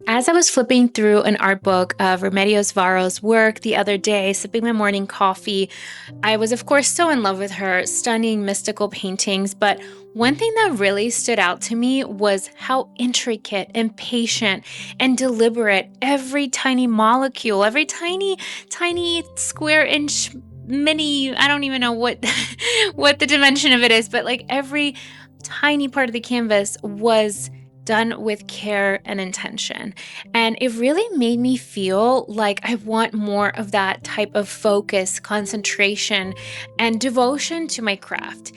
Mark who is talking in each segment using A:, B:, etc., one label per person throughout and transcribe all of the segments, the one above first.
A: As I was flipping through an art book of Remedios Varo's work the other day, sipping my morning coffee, I was, of course, so in love with her stunning mystical paintings. But one thing that really stood out to me was how intricate and patient and deliberate every tiny molecule, every tiny square inch mini, I don't even know what what the dimension of it is, but like every tiny part of the canvas was done with care and intention. And it really made me feel like I want more of that type of focus, concentration, and devotion to my craft.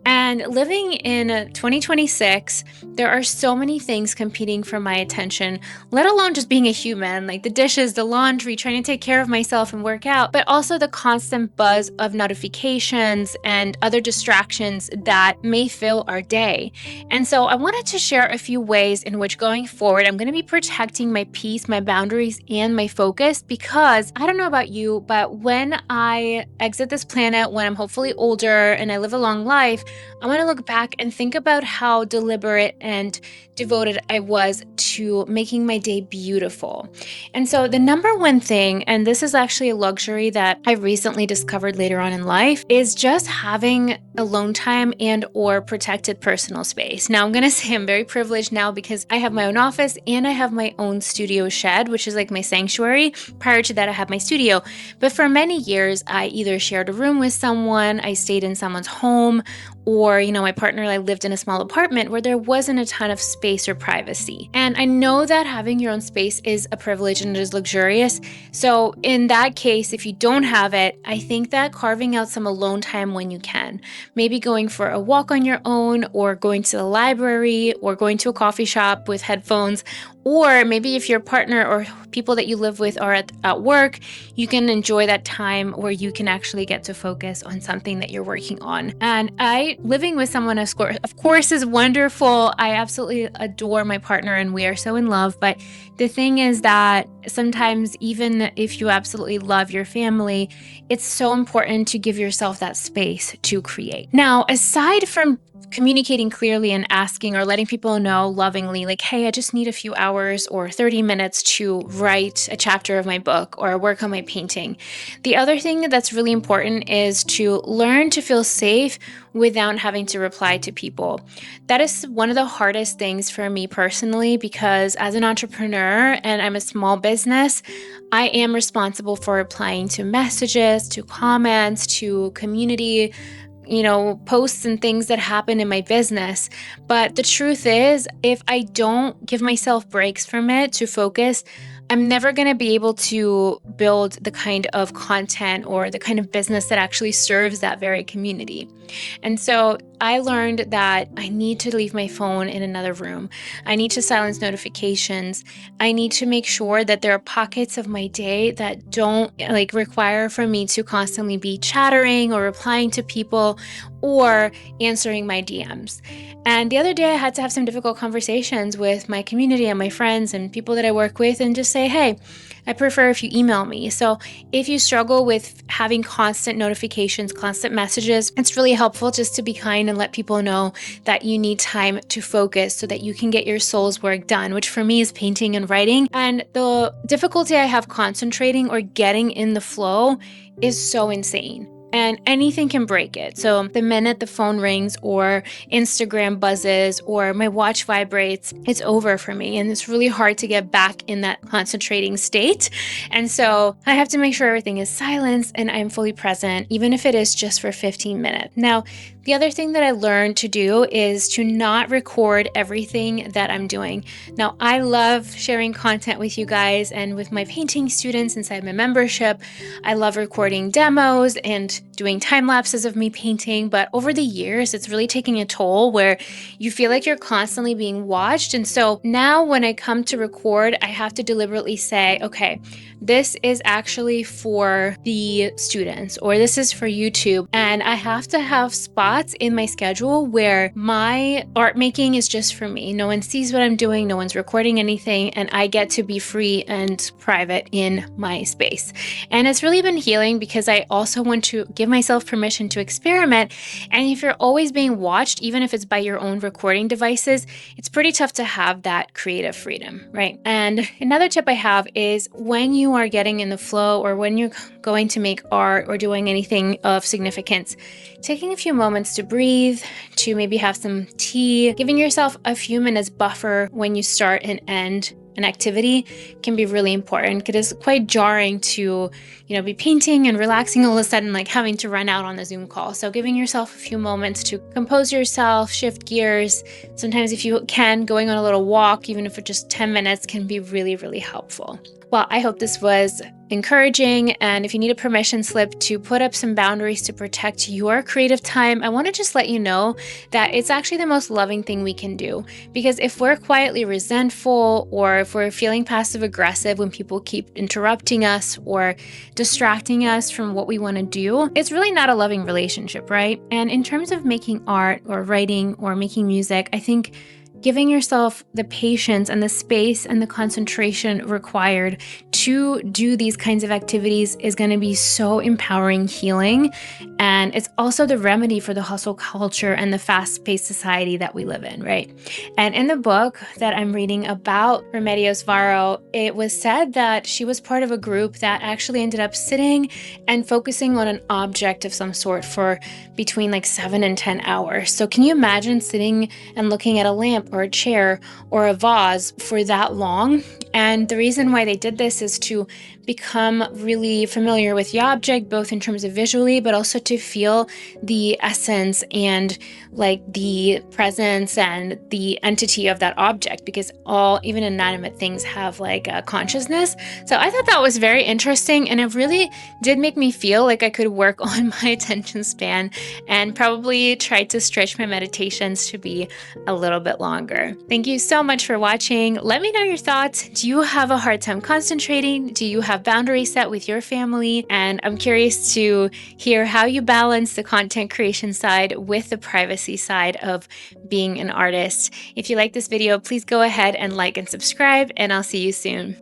A: And living in 2026, there are so many things competing for my attention, let alone just being a human, like the dishes, the laundry, trying to take care of myself and work out, but also the constant buzz of notifications and other distractions that may fill our day. And so I wanted to share a few ways in which going forward, I'm going to be protecting my peace, my boundaries, and my focus because I don't know about you, but when I exit this planet, when I'm hopefully older and I live a long life, I want to look back and think about how deliberate and devoted I was to making my day beautiful. And so the number one thing, and this is actually a luxury that I recently discovered later on in life, is just having alone time and or protected personal space. Now I'm going to say I'm very privileged now because I have my own office and I have my own studio shed, which is like my sanctuary. Prior to that, I had my studio. But for many years, I either shared a room with someone, I stayed in someone's home, or, my partner and I lived in a small apartment where there wasn't a ton of space or privacy. And I know that having your own space is a privilege and it is luxurious. So in that case, if you don't have it, I think that carving out some alone time when you can, maybe going for a walk on your own or going to the library or going to a coffee shop with headphones, or maybe if your partner or people that you live with are at work, you can enjoy that time where you can actually get to focus on something that you're working on. And living with someone, of course, is wonderful. I absolutely adore my partner and we are so in love. But the thing is that sometimes, even if you absolutely love your family, it's so important to give yourself that space to create. Now, aside from communicating clearly and asking or letting people know lovingly, like, hey, I just need a few hours or 30 minutes to write a chapter of my book or work on my painting. The other thing that's really important is to learn to feel safe without having to reply to people. That is one of the hardest things for me personally, because as an entrepreneur and I'm a small business, I am responsible for replying to messages, to comments, to community posts and things that happen in my business. But the truth is, if I don't give myself breaks from it to focus, I'm never going to be able to build the kind of content or the kind of business that actually serves that very community. And so I learned that I need to leave my phone in another room. I need to silence notifications. I need to make sure that there are pockets of my day that don't require for me to constantly be chattering or replying to people or answering my DMs. And the other day I had to have some difficult conversations with my community and my friends and people that I work with and just say, hey, I prefer if you email me. So if you struggle with having constant notifications, constant messages, it's really helpful just to be kind and let people know that you need time to focus so that you can get your soul's work done, which for me is painting and writing. And the difficulty I have concentrating or getting in the flow is so insane. And anything can break it. So the minute the phone rings or Instagram buzzes or my watch vibrates, it's over for me. And it's really hard to get back in that concentrating state. And so I have to make sure everything is silenced and I'm fully present, even if it is just for 15 minutes. Now, the other thing that I learned to do is to not record everything that I'm doing. Now, I love sharing content with you guys and with my painting students inside my membership. I love recording demos and doing time lapses of me painting, but over the years, it's really taking a toll where you feel like you're constantly being watched. And so now when I come to record, I have to deliberately say, okay, this is actually for the students or this is for YouTube. And I have to have spots in my schedule where my art making is just for me. No one sees what I'm doing. No one's recording anything. And I get to be free and private in my space. And it's really been healing because I also want to give give myself permission to experiment. And if you're always being watched, even if it's by your own recording devices, it's pretty tough to have that creative freedom, right? And another tip I have is when you are getting in the flow or when you're going to make art or doing anything of significance, taking a few moments to breathe, to maybe have some tea, giving yourself a few minutes buffer when you start and end an activity can be really important. It is quite jarring to, be painting and relaxing all of a sudden, like having to run out on a Zoom call. So giving yourself a few moments to compose yourself, shift gears. Sometimes if you can, going on a little walk, even if it's just 10 minutes, can be really, really helpful. Well, I hope this was encouraging. And if you need a permission slip to put up some boundaries to protect your creative time, I want to just let you know that it's actually the most loving thing we can do. Because if we're quietly resentful or if we're feeling passive aggressive when people keep interrupting us or distracting us from what we want to do, it's really not a loving relationship, right? And in terms of making art or writing or making music, I think giving yourself the patience and the space and the concentration required to do these kinds of activities is going to be so empowering, healing. And it's also the remedy for the hustle culture and the fast-paced society that we live in, right? And in the book that I'm reading about Remedios Varo, it was said that she was part of a group that actually ended up sitting and focusing on an object of some sort for between like 7 and 10 hours. So can you imagine sitting and looking at a lamp or a chair or a vase for that long? And the reason why they did this is to become really familiar with the object, both in terms of visually, but also to feel the essence and like the presence and the entity of that object, because all, even inanimate things have like a consciousness. So I thought that was very interesting, and it really did make me feel like I could work on my attention span and probably try to stretch my meditations to be a little bit longer. Thank you so much for watching. Let me know your thoughts. Do you have a hard time concentrating? Do you have boundaries set with your family? And I'm curious to hear how you balance the content creation side with the privacy side of being an artist. If you like this video, please go ahead and like and subscribe, and I'll see you soon.